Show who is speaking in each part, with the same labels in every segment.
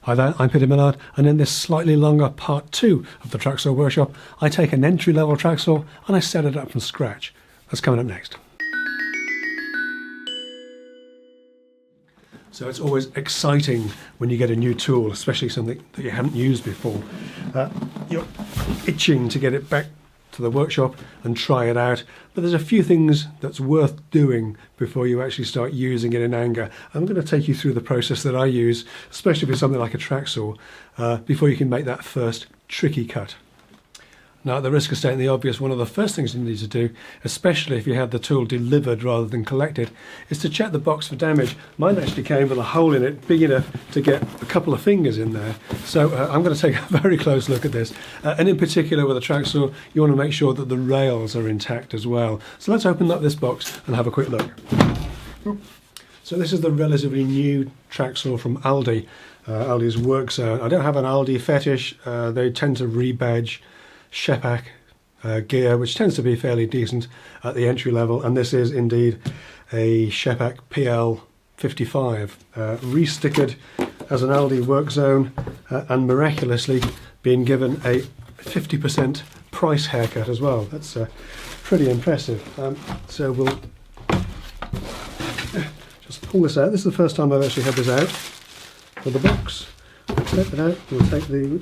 Speaker 1: Hi there, I'm Peter Millard, and in this slightly longer part 2 of the Tracksaw Workshop, I take an entry-level tracksaw and I set it up from scratch. That's coming up next. So it's always exciting when you get a new tool, especially something that you haven't used before. You're itching to get it back to the workshop and try it out, but there's a few things that's worth doing before you actually start using it in anger. I'm going to take you through the process that I use, especially for something like a tracksaw, before you can make that first tricky cut. Now, at the risk of stating the obvious, one of the first things you need to do, especially if you have the tool delivered rather than collected, is to check the box for damage. Mine actually came with a hole in it big enough to get a couple of fingers in there. So I'm going to take a very close look at this. And in particular with a tracksaw, you want to make sure that the rails are intact as well. So let's open up this box and have a quick look. So this is the relatively new tracksaw from Aldi, Aldi's Work Zone. I don't have an Aldi fetish. They tend to rebadge Shepak gear, which tends to be fairly decent at the entry level, and this is indeed a Shepak PL55, restickered as an Aldi Work Zone, and miraculously being given a 50% price haircut as well. That's pretty impressive. So we'll just pull this out. This is the first time I've actually had this out of the box. Take it out. We'll take the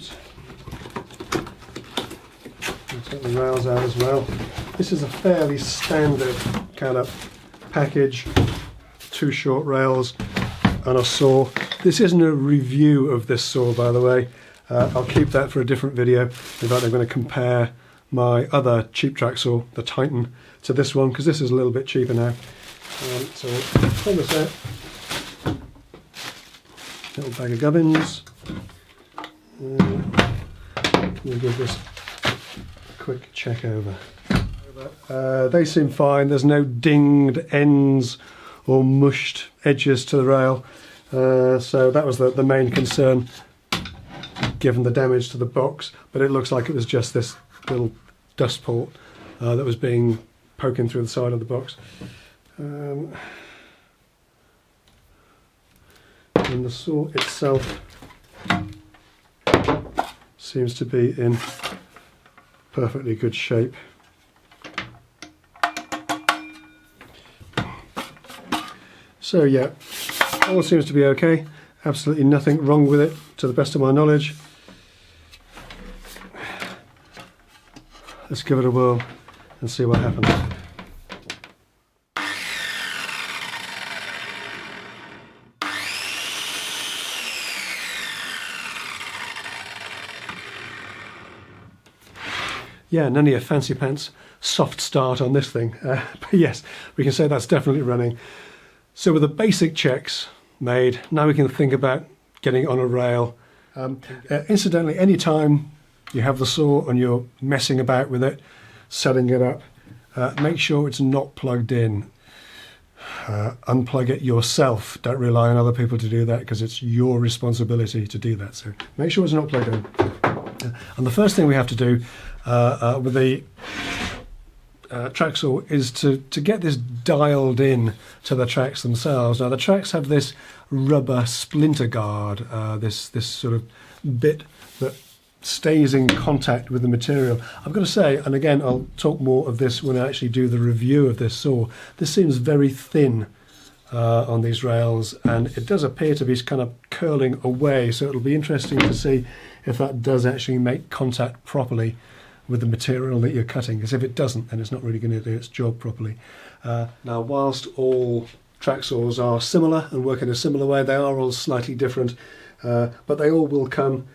Speaker 1: take the rails out as well. This is a fairly standard kind of package, 2 short rails and a saw. This isn't a review of this saw, by the way. I'll keep that for a different video. In fact, I'm going to compare my other cheap tracksaw, the Titan, to this one, because this is a little bit cheaper now. So we'll pull this out. Little bag of gubbins. We'll give this quick check over. They seem fine. There's no dinged ends or mushed edges to the rail, so that was the main concern given the damage to the box, but it looks like it was just this little dust port that was poking through the side of the box. And the saw itself seems to be in perfectly good shape. So yeah, all seems to be okay. Absolutely nothing wrong with it, to the best of my knowledge. Let's give it a whirl and see what happens. Yeah, none of your fancy pants soft start on this thing, but yes, we can say that's definitely running. So with the basic checks made, now we can think about getting on a rail. Incidentally, anytime you have the saw and you're messing about with it, setting it up, make sure it's not plugged in. Unplug it yourself. Don't rely on other people to do that, because it's your responsibility to do that. So make sure it's not plugged in. And the first thing we have to do with the tracksaw is to get this dialed in to the tracks themselves. Now the tracks have this rubber splinter guard, this sort of bit that stays in contact with the material. I've got to say, and again I'll talk more of this when I actually do the review of this saw, this seems very thin on these rails, and it does appear to be kind of curling away, so it'll be interesting to see if that does actually make contact properly with the material that you're cutting, because if it doesn't, then it's not really going to do its job properly. Now, whilst all tracksaws are similar and work in a similar way, they are all slightly different, but they all will come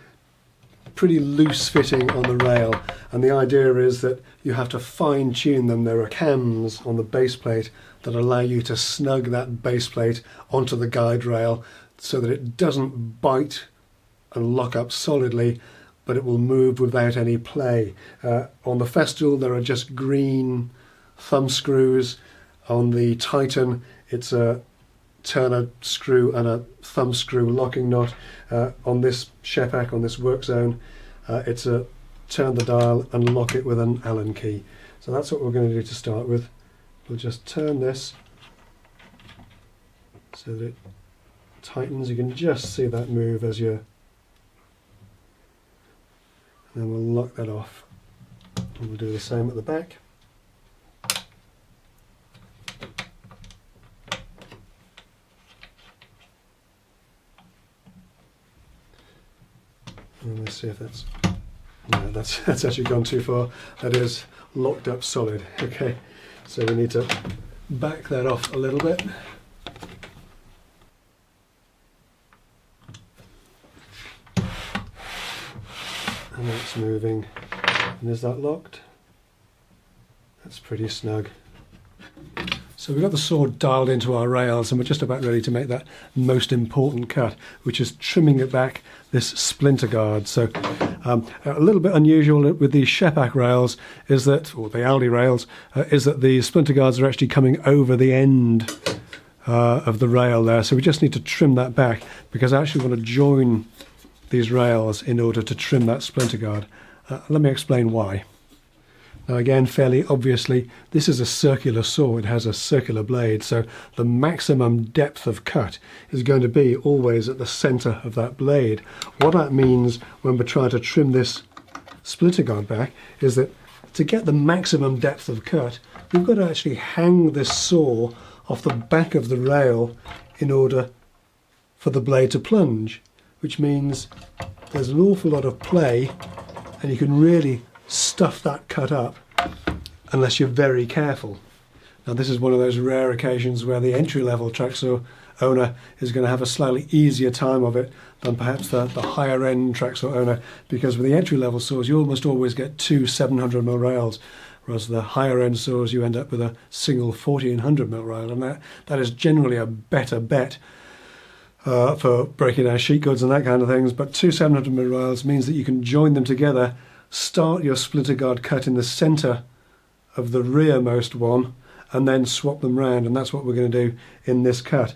Speaker 1: pretty loose fitting on the rail, and the idea is that you have to fine tune them. There are cams on the base plate that allow you to snug that base plate onto the guide rail so that it doesn't bite and lock up solidly, but it will move without any play. On the Festool there are just green thumb screws. On the Titan it's a turner screw and a thumb screw locking knot. On this Shepak, on this Work Zone, it's a turn the dial and lock it with an Allen key. So that's what we're going to do to start with. We'll just turn this so that it tightens. You can just see that move as you're And then we'll lock that off. And we'll do the same at the back. And let's see if that's... No, that's actually gone too far. That is locked up solid. Okay, so we need to back that off a little bit. And that's moving. And is that locked? That's pretty snug. So we've got the saw dialed into our rails and we're just about ready to make that most important cut, which is trimming it back this splinter guard. So a little bit unusual with these Shepak rails is that, or the Aldi rails, is that the splinter guards are actually coming over the end of the rail there. So we just need to trim that back because I actually want to join these rails in order to trim that splinter guard. Let me explain why. Now again, fairly obviously, this is a circular saw. It has a circular blade, so the maximum depth of cut is going to be always at the center of that blade. What that means when we're trying to trim this splinter guard back is that to get the maximum depth of cut, we've got to actually hang this saw off the back of the rail in order for the blade to plunge, which means there's an awful lot of play and you can really stuff that cut up unless you're very careful. Now this is one of those rare occasions where the entry-level Tracksaw owner is going to have a slightly easier time of it than perhaps the higher end Tracksaw owner, because with the entry-level saws you almost always get two 700mm rails, whereas the higher end saws you end up with a single 1400mm rail, and that is generally a better bet for breaking down sheet goods and that kind of things. But two 700mm rails means that you can join them together, start your splinter guard cut in the center of the rearmost one and then swap them round, and that's what we're going to do in this cut.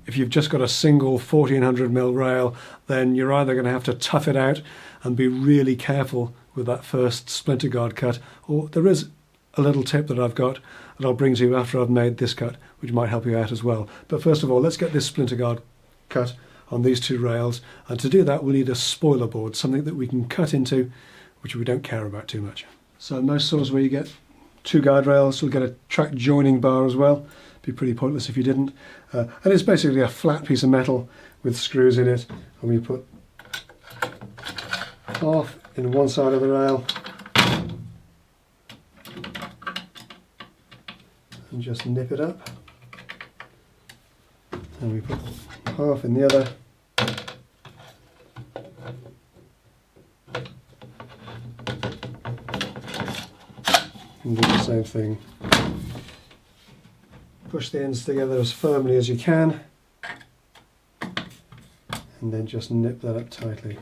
Speaker 1: If you've just got a single 1400mm rail, then you're either going to have to tough it out and be really careful with that first splinter guard cut, or there is a little tip that I've got that I'll bring to you after I've made this cut, which might help you out as well. But first of all, let's get this splinter guard cut on these two rails, and to do that we'll need a spoiler board, something that we can cut into, which we don't care about too much. So most saws where you get two guide rails, you'll get a track joining bar as well. Be pretty pointless if you didn't. And it's basically a flat piece of metal with screws in it, and we put half in one side of the rail and just nip it up, and we put half in the other, and do the same thing. Push the ends together as firmly as you can and then just nip that up tightly.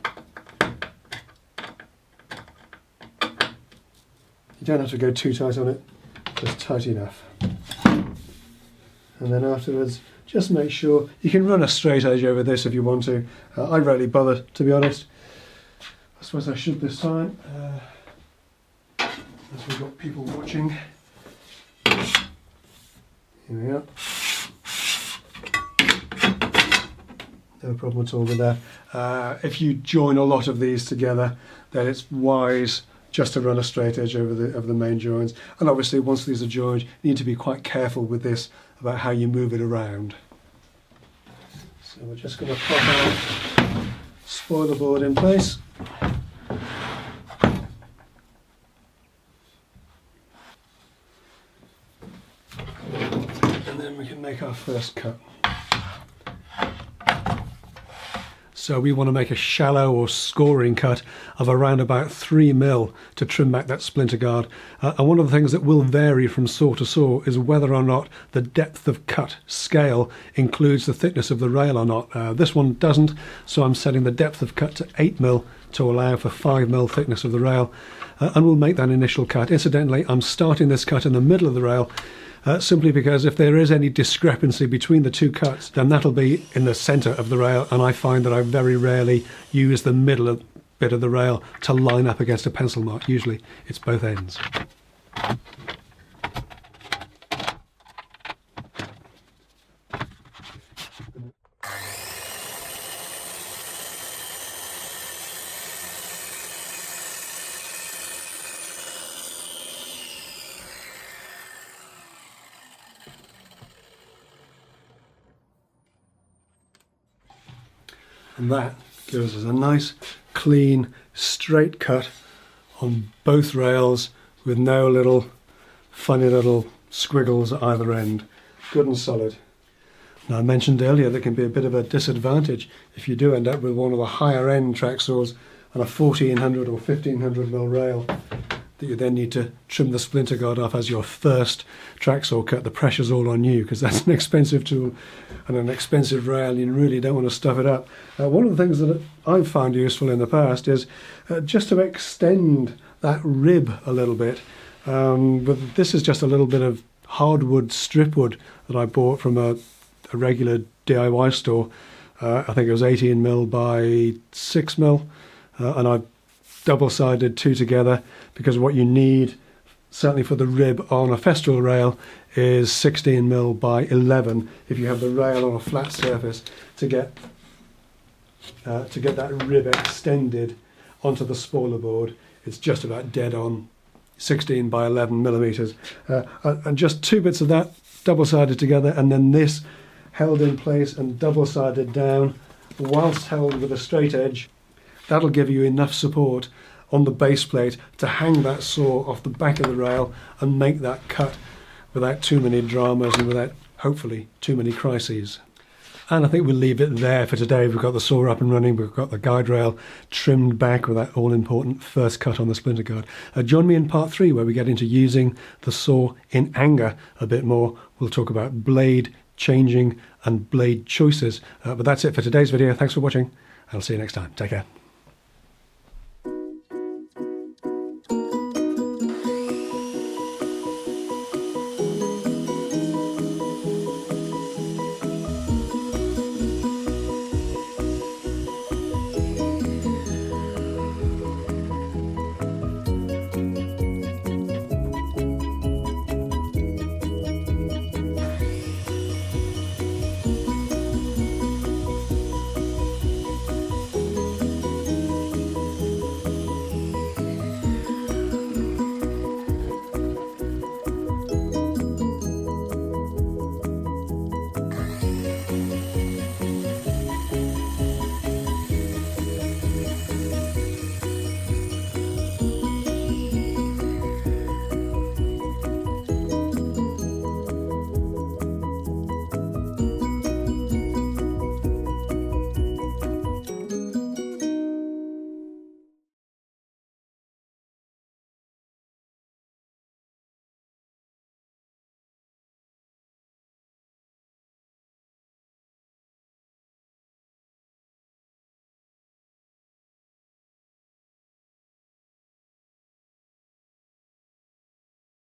Speaker 1: You don't have to go too tight on it, just tight enough. And then afterwards, just make sure you can run a straight edge over this if you want to. I rarely bother, to be honest. I suppose I should this time, as we've got people watching. Here we are. No problem at all with that. If you join a lot of these together, then it's wise just to run a straight edge over the main joins. And obviously once these are joined, you need to be quite careful with this about how you move it around. So we're just going to pop our spoiler board in place. And then we can make our first cut. So we want to make a shallow or scoring cut of around about 3mm to trim back that splinter guard. And one of the things that will vary from saw to saw is whether or not the depth of cut scale includes the thickness of the rail or not. This one doesn't, so I'm setting the depth of cut to 8mm to allow for 5mm thickness of the rail. And we'll make that initial cut. Incidentally, I'm starting this cut in the middle of the rail, simply because if there is any discrepancy between the two cuts, then that'll be in the centre of the rail, and I find that I very rarely use the middle bit of the rail to line up against a pencil mark. Usually it's both ends. And that gives us a nice, clean, straight cut on both rails with no little funny little squiggles at either end. Good and solid. Now, I mentioned earlier there can be a bit of a disadvantage if you do end up with one of the higher end track saws and a 1400 or 1500mm rail that you then need to trim the splinter guard off as your first track saw cut. The pressure's all on you because that's an expensive tool and an expensive rail, and you really don't want to stuff it up. One of the things that I've found useful in the past is just to extend that rib a little bit. But this is just a little bit of hardwood strip wood that I bought from a regular DIY store. I think it was 18mm by 6mm, and I double-sided two together because what you need, certainly for the rib on a Festool rail, is 16mm by 11 if you have the rail on a flat surface to get that rib extended onto the spoiler board. It's just about dead on 16 by 11mm, and just two bits of that double-sided together, and then this held in place and double-sided down whilst held with a straight edge. That'll give you enough support on the base plate to hang that saw off the back of the rail and make that cut without too many dramas and without, hopefully, too many crises. And I think we'll leave it there for today. We've got the saw up and running, we've got the guide rail trimmed back with that all-important first cut on the splinter guard. Join me in part 3 where we get into using the saw in anger a bit more. We'll talk about blade changing and blade choices. But that's it for today's video. Thanks for watching. I'll see you next time. Take care.